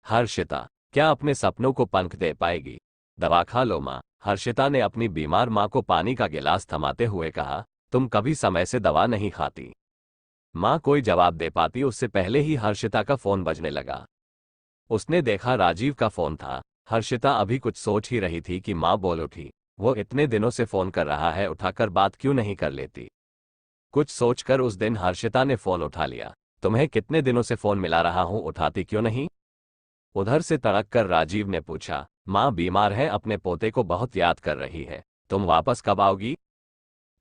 हर्षिता, क्या अपने सपनों को पंख दे पाएगी? दवा खा लो माँ। हर्षिता ने अपनी बीमार माँ को पानी का गिलास थमाते हुए कहा, तुम कभी समय से दवा नहीं खाती। माँ कोई जवाब दे पाती उससे पहले ही हर्षिता का फोन बजने लगा। उसने देखा राजीव का फोन था। हर्षिता अभी कुछ सोच ही रही थी कि माँ बोल उठी, वो इतने दिनों से फोन कर रहा है, उठाकर बात क्यों नहीं कर लेती? कुछ सोचकर उस दिन हर्षिता ने फोन उठा लिया। तुम्हें कितने दिनों से फोन मिला रहा हूं, उठाती क्यों नहीं? उधर से तड़क कर राजीव ने पूछा, माँ बीमार है, अपने पोते को बहुत याद कर रही है। तुम वापस कब आओगी?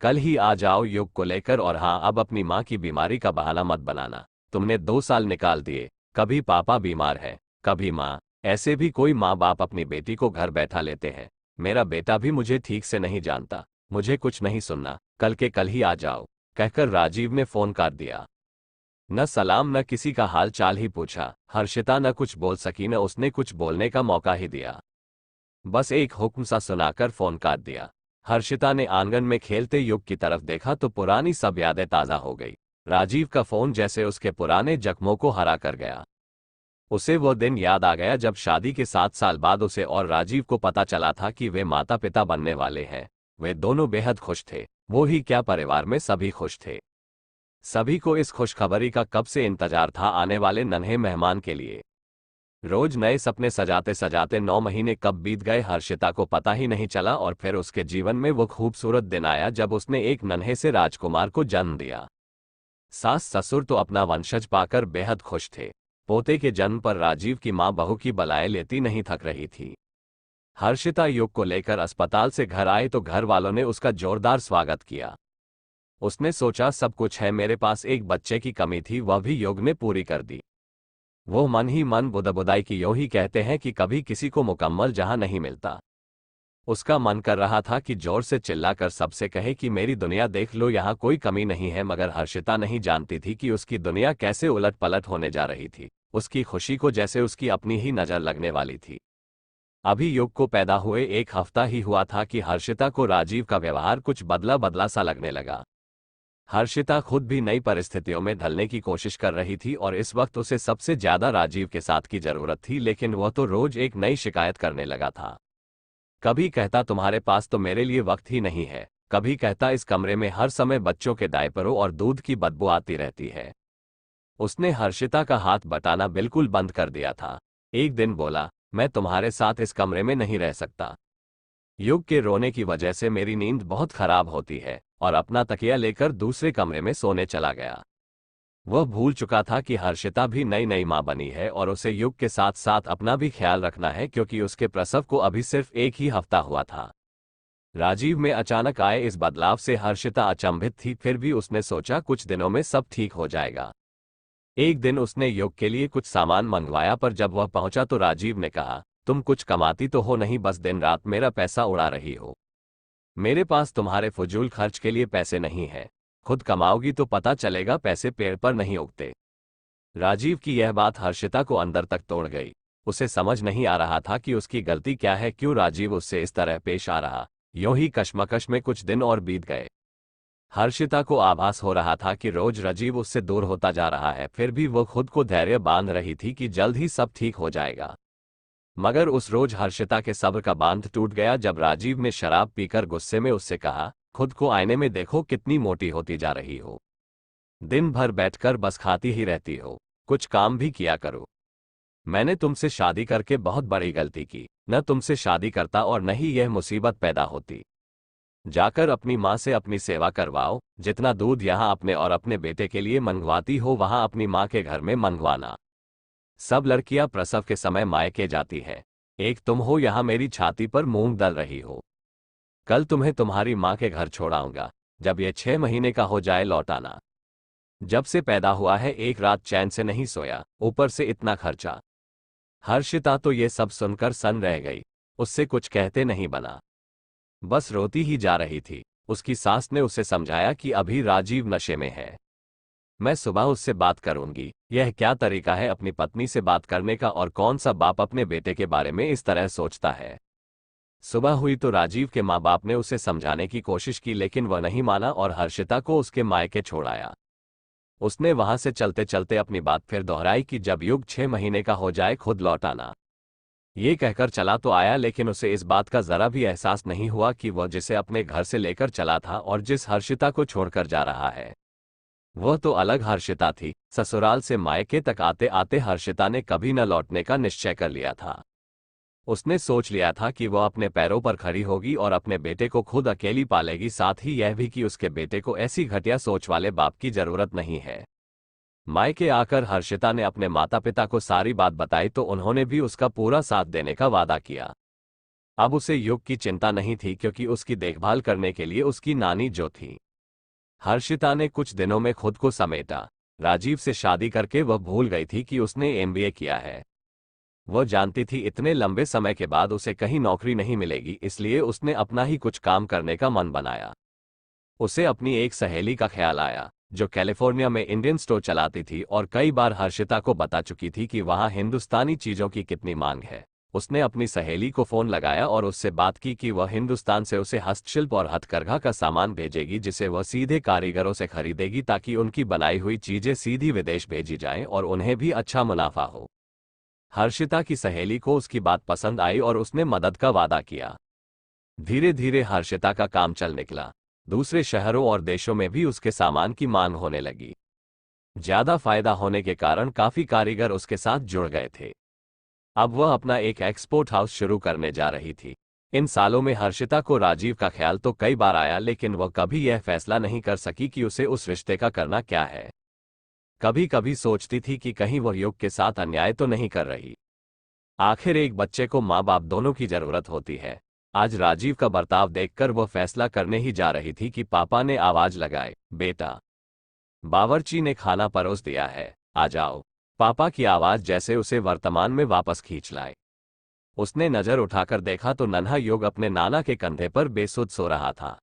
कल ही आ जाओ युग को लेकर। और हाँ, अब अपनी माँ की बीमारी का बहाना मत बनाना। तुमने 2 साल निकाल दिए, कभी पापा बीमार है, कभी माँ। ऐसे भी कोई माँ बाप अपनी बेटी को घर बैठा लेते हैं। मेरा बेटा भी मुझे ठीक से नहीं जानता, मुझे कुछ नहीं सुनना, कल के कल ही आ जाओ, कहकर राजीव ने फोन काट दिया। न सलाम न किसी का हाल चाल ही पूछा। हर्षिता न कुछ बोल सकी, न उसने कुछ बोलने का मौका ही दिया। बस एक हुक्म सा सुनाकर फोन काट दिया। हर्षिता ने आंगन में खेलते युग की तरफ देखा तो पुरानी सब यादें ताजा हो गई। राजीव का फोन जैसे उसके पुराने जख्मों को हरा कर गया। उसे वो दिन याद आ गया जब शादी के 7 साल बाद उसे और राजीव को पता चला था कि वे माता पिता बनने वाले हैं। वे दोनों बेहद खुश थे। वो ही क्या, परिवार में सभी खुश थे। सभी को इस खुशखबरी का कब से इंतजार था, आने वाले नन्हे मेहमान के लिए। रोज नए सपने सजाते सजाते 9 महीने कब बीत गए हर्षिता को पता ही नहीं चला। और फिर उसके जीवन में वो खूबसूरत दिन आया जब उसने एक नन्हे से राजकुमार को जन्म दिया। सास ससुर तो अपना वंशज पाकर बेहद खुश थे। पोते के जन्म पर राजीव की मां बहू की बलाएं लेती नहीं थक रही थी। हर्षिता युग को लेकर अस्पताल से घर आए तो घर वालों ने उसका जोरदार स्वागत किया। उसने सोचा सब कुछ है, मेरे पास एक बच्चे की कमी थी, वह भी योग ने पूरी कर दी। वो मन ही मन बुदबुदाई की, यूं ही कहते हैं कि कभी किसी को मुकम्मल जहां नहीं मिलता। उसका मन कर रहा था कि जोर से चिल्लाकर सबसे कहे कि मेरी दुनिया देख लो, यहाँ कोई कमी नहीं है। मगर हर्षिता नहीं जानती थी कि उसकी दुनिया कैसे उलट पलट होने जा रही थी। उसकी खुशी को जैसे उसकी अपनी ही नजर लगने वाली थी। अभी युग को पैदा हुए 1 हफ्ता ही हुआ था कि हर्षिता को राजीव का व्यवहार कुछ बदला बदला सा लगने लगा। हर्षिता खुद भी नई परिस्थितियों में ढलने की कोशिश कर रही थी और इस वक्त उसे सबसे ज्यादा राजीव के साथ की जरूरत थी। लेकिन वह तो रोज एक नई शिकायत करने लगा था। कभी कहता तुम्हारे पास तो मेरे लिए वक्त ही नहीं है, कभी कहता इस कमरे में हर समय बच्चों के डायपरों और दूध की बदबू आती रहती है। उसने हर्षिता का हाथ बटाना बिल्कुल बंद कर दिया था। एक दिन बोला, मैं तुम्हारे साथ इस कमरे में नहीं रह सकता। युग के रोने की वजह से मेरी नींद बहुत खराब होती है। और अपना तकिया लेकर दूसरे कमरे में सोने चला गया। वह भूल चुका था कि हर्षिता भी नई नई मां बनी है और उसे युग के साथ साथ अपना भी ख्याल रखना है, क्योंकि उसके प्रसव को अभी सिर्फ 1 ही हफ्ता हुआ था। राजीव में अचानक आए इस बदलाव से हर्षिता अचंभित थी, फिर भी उसने सोचा कुछ दिनों में सब ठीक हो जाएगा। एक दिन उसने युग के लिए कुछ सामान मंगवाया, पर जब वह पहुंचा तो राजीव ने कहा, तुम कुछ कमाती तो हो नहीं, बस दिन रात मेरा पैसा उड़ा रही हो। मेरे पास तुम्हारे फजूल खर्च के लिए पैसे नहीं है। खुद कमाओगी तो पता चलेगा, पैसे पेड़ पर नहीं उगते। राजीव की यह बात हर्षिता को अंदर तक तोड़ गई। उसे समझ नहीं आ रहा था कि उसकी गलती क्या है, क्यों राजीव उससे इस तरह पेश आ रहा। यूं ही कश्मकश में कुछ दिन और बीत गए। हर्षिता को आभास हो रहा था कि रोज राजीव उससे दूर होता जा रहा है, फिर भी वो खुद को धैर्य बांध रही थी कि जल्द ही सब ठीक हो जाएगा। मगर उस रोज हर्षिता के सब्र का बांध टूट गया जब राजीव ने शराब पीकर गुस्से में उससे कहा, खुद को आईने में देखो, कितनी मोटी होती जा रही हो। दिन भर बैठकर बस खाती ही रहती हो, कुछ काम भी किया करो। मैंने तुमसे शादी करके बहुत बड़ी गलती की, न तुमसे शादी करता और न ही यह मुसीबत पैदा होती। जाकर अपनी माँ से अपनी सेवा करवाओ, जितना दूध यहाँ अपने और अपने बेटे के लिए मंगवाती हो वहां अपनी माँ के घर में मंगवाना। सब लड़कियां प्रसव के समय मायके जाती है, एक तुम हो यहाँ मेरी छाती पर मूंग दल रही हो। कल तुम्हें तुम्हारी माँ के घर छोड़ाऊंगा, जब यह 6 महीने का हो जाए लौट आना। जब से पैदा हुआ है एक रात चैन से नहीं सोया, ऊपर से इतना खर्चा। हर्षिता तो ये सब सुनकर सन रह गई। उससे कुछ कहते नहीं बना, बस रोती ही जा रही थी। उसकी सास ने उसे समझाया कि अभी राजीव नशे में है, मैं सुबह उससे बात करूंगी। यह क्या तरीका है अपनी पत्नी से बात करने का, और कौन सा बाप अपने बेटे के बारे में इस तरह सोचता है। सुबह हुई तो राजीव के माँ बाप ने उसे समझाने की कोशिश की, लेकिन वह नहीं माना और हर्षिता को उसके मायके छोड़ आया। उसने वहां से चलते चलते अपनी बात फिर दोहराई कि जब युग 6 महीने का हो जाए खुद लौट आना। ये कहकर चला तो आया, लेकिन उसे इस बात का जरा भी एहसास नहीं हुआ कि वह जिसे अपने घर से लेकर चला था और जिस हर्षिता को छोड़कर जा रहा है वह तो अलग हर्षिता थी। ससुराल से मायके तक आते आते हर्षिता ने कभी न लौटने का निश्चय कर लिया था। उसने सोच लिया था कि वह अपने पैरों पर खड़ी होगी और अपने बेटे को खुद अकेली पालेगी, साथ ही यह भी कि उसके बेटे को ऐसी घटिया सोच वाले बाप की जरूरत नहीं है। मायके आकर हर्षिता ने अपने माता पिता को सारी बात बताई तो उन्होंने भी उसका पूरा साथ देने का वादा किया। अब उसे युग की चिंता नहीं थी, क्योंकि उसकी देखभाल करने के लिए उसकी नानी जो थी। हर्षिता ने कुछ दिनों में खुद को समेटा। राजीव से शादी करके वह भूल गई थी कि उसने एमबीए किया है। वह जानती थी इतने लंबे समय के बाद उसे कहीं नौकरी नहीं मिलेगी, इसलिए उसने अपना ही कुछ काम करने का मन बनाया। उसे अपनी एक सहेली का ख्याल आया जो कैलिफोर्निया में इंडियन स्टोर चलाती थी और कई बार हर्षिता को बता चुकी थी कि वहां हिंदुस्तानी चीजों की कितनी मांग है। उसने अपनी सहेली को फोन लगाया और उससे बात की कि वह हिंदुस्तान से उसे हस्तशिल्प और हथकरघा का सामान भेजेगी, जिसे वह सीधे कारीगरों से खरीदेगी ताकि उनकी बनाई हुई चीजें सीधी विदेश भेजी जाएं और उन्हें भी अच्छा मुनाफा हो। हर्षिता की सहेली को उसकी बात पसंद आई और उसने मदद का वादा किया। धीरे धीरे हर्षिता का काम चल निकला। दूसरे शहरों और देशों में भी उसके सामान की मांग होने लगी। ज्यादा फायदा होने के कारण काफी कारीगर उसके साथ जुड़ गए थे। अब वह अपना एक एक्सपोर्ट हाउस शुरू करने जा रही थी। इन सालों में हर्षिता को राजीव का ख्याल तो कई बार आया, लेकिन वह कभी यह फैसला नहीं कर सकी कि उसे उस रिश्ते का करना क्या है। कभी कभी सोचती थी कि कहीं वह युग के साथ अन्याय तो नहीं कर रही। आखिर एक बच्चे को माँ बाप दोनों की जरूरत होती है। आज राजीव का बर्ताव देखकर वह फैसला करने ही जा रही थी कि पापा ने आवाज लगाई, बेटा। बावर्ची ने खाना परोस दिया है, आ जाओ। पापा की आवाज जैसे उसे वर्तमान में वापस खींच लाए। उसने नजर उठाकर देखा तो नन्हा युग अपने नाना के कंधे पर बेसुध सो रहा था।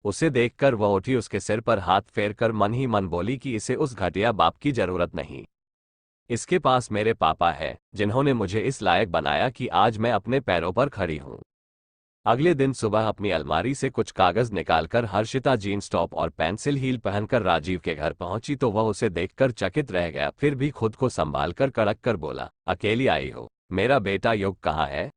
उसे देखकर वह उठी, उसके सिर पर हाथ फेरकर मन ही मन बोली कि इसे उस घटिया बाप की जरूरत नहीं। इसके पास मेरे पापा है जिन्होंने मुझे इस लायक बनाया कि आज मैं अपने पैरों पर खड़ी हूं। अगले दिन सुबह अपनी अलमारी से कुछ कागज निकालकर हर्षिता जीन्स टॉप और पेंसिल हील पहनकर राजीव के घर पहुंची तो वह उसे देखकर चकित रह गया, फिर भी खुद को संभालकर कड़क कर बोला, अकेली आई हो? मेरा बेटा युग कहाँ है?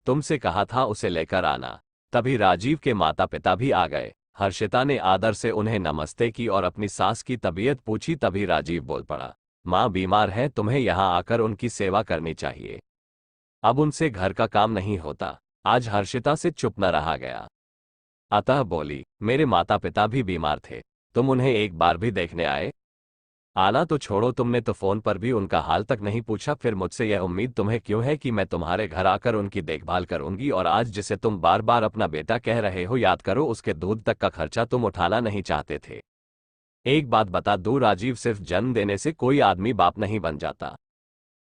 तुमसे कहा था उसे लेकर आना। तभी राजीव के माता पिता भी आ गए। हर्षिता ने आदर से उन्हें नमस्ते की और अपनी सास की तबीयत पूछी। तभी राजीव बोल पड़ा, माँ बीमार है, तुम्हें यहाँ आकर उनकी सेवा करनी चाहिए। अब उनसे घर का काम नहीं होता। आज हर्षिता से चुप न रहा गया, अतः बोली, मेरे माता पिता भी बीमार थे, तुम उन्हें एक बार भी देखने आए? आना तो छोड़ो, तुमने तो फोन पर भी उनका हाल तक नहीं पूछा। फिर मुझसे यह उम्मीद तुम्हें क्यों है कि मैं तुम्हारे घर आकर उनकी देखभाल करूंगी? और आज जिसे तुम बार बार अपना बेटा कह रहे हो, याद करो उसके दूध तक का खर्चा तुम उठाना नहीं चाहते थे। एक बात बता दूं राजीव, सिर्फ जन्म देने से कोई आदमी बाप नहीं बन जाता।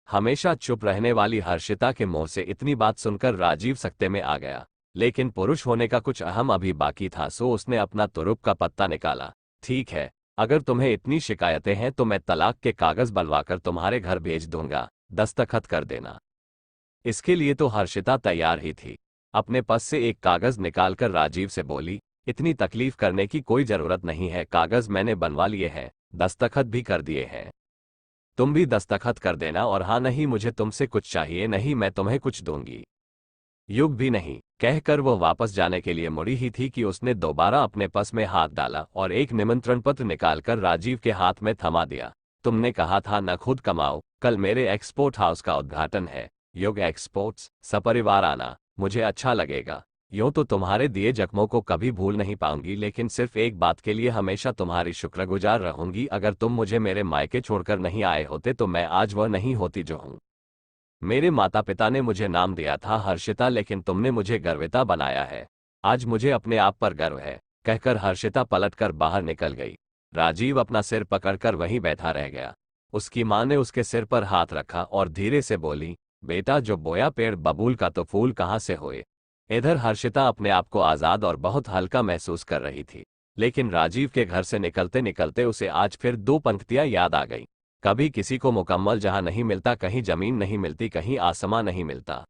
हमेशा चुप रहने वाली हर्षिता के मुंह से इतनी बात सुनकर राजीव सकते में आ गया, लेकिन पुरुष होने का कुछ अहम अभी बाकी था, सो उसने अपना तुरुप का पत्ता निकाला। ठीक है, अगर तुम्हें इतनी शिकायतें हैं तो मैं तलाक के कागज बनवाकर तुम्हारे घर भेज दूंगा, दस्तखत कर देना। इसके लिए तो हर्षिता तैयार ही थी। अपने पास से एक कागज निकालकर राजीव से बोली, इतनी तकलीफ करने की कोई जरूरत नहीं है, कागज मैंने बनवा लिए हैं, दस्तखत भी कर दिए हैं। तुम भी दस्तखत कर देना, और हाँ, नहीं मुझे तुमसे कुछ चाहिए, नहीं मैं तुम्हें कुछ दूंगी। युग भी नहीं, कहकर वह वापस जाने के लिए मुड़ी ही थी कि उसने दोबारा अपने पर्स में हाथ डाला और एक निमंत्रण पत्र निकालकर राजीव के हाथ में थमा दिया। तुमने कहा था न खुद कमाओ, कल मेरे एक्सपोर्ट हाउस का उद्घाटन है, युग एक्सपोर्ट्स, सपरिवार आना, मुझे अच्छा लगेगा। यूं तो तुम्हारे दिए जख्मों को कभी भूल नहीं पाऊंगी, लेकिन सिर्फ एक बात के लिए हमेशा तुम्हारी शुक्रगुजार रहूंगी। अगर तुम मुझे मेरे मायके छोड़कर नहीं आए होते तो मैं आज वह नहीं होती जो हूं। मेरे माता पिता ने मुझे नाम दिया था हर्षिता, लेकिन तुमने मुझे गर्विता बनाया है। आज मुझे अपने आप पर गर्व है। कहकर हर्षिता पलटकर बाहर निकल गई। राजीव अपना सिर पकड़कर वहीं बैठा रह गया। उसकी मां ने उसके सिर पर हाथ रखा और धीरे से बोली, बेटा, जो बोया पेड़ बबूल का तो फूल कहाँ से होए। इधर हर्षिता अपने आप को आजाद और बहुत हल्का महसूस कर रही थी, लेकिन राजीव के घर से निकलते निकलते उसे आज फिर दो पंक्तियां याद आ गईं। कभी किसी को मुकम्मल जहां नहीं मिलता, कहीं जमीन नहीं मिलती, कहीं आसमां नहीं मिलता।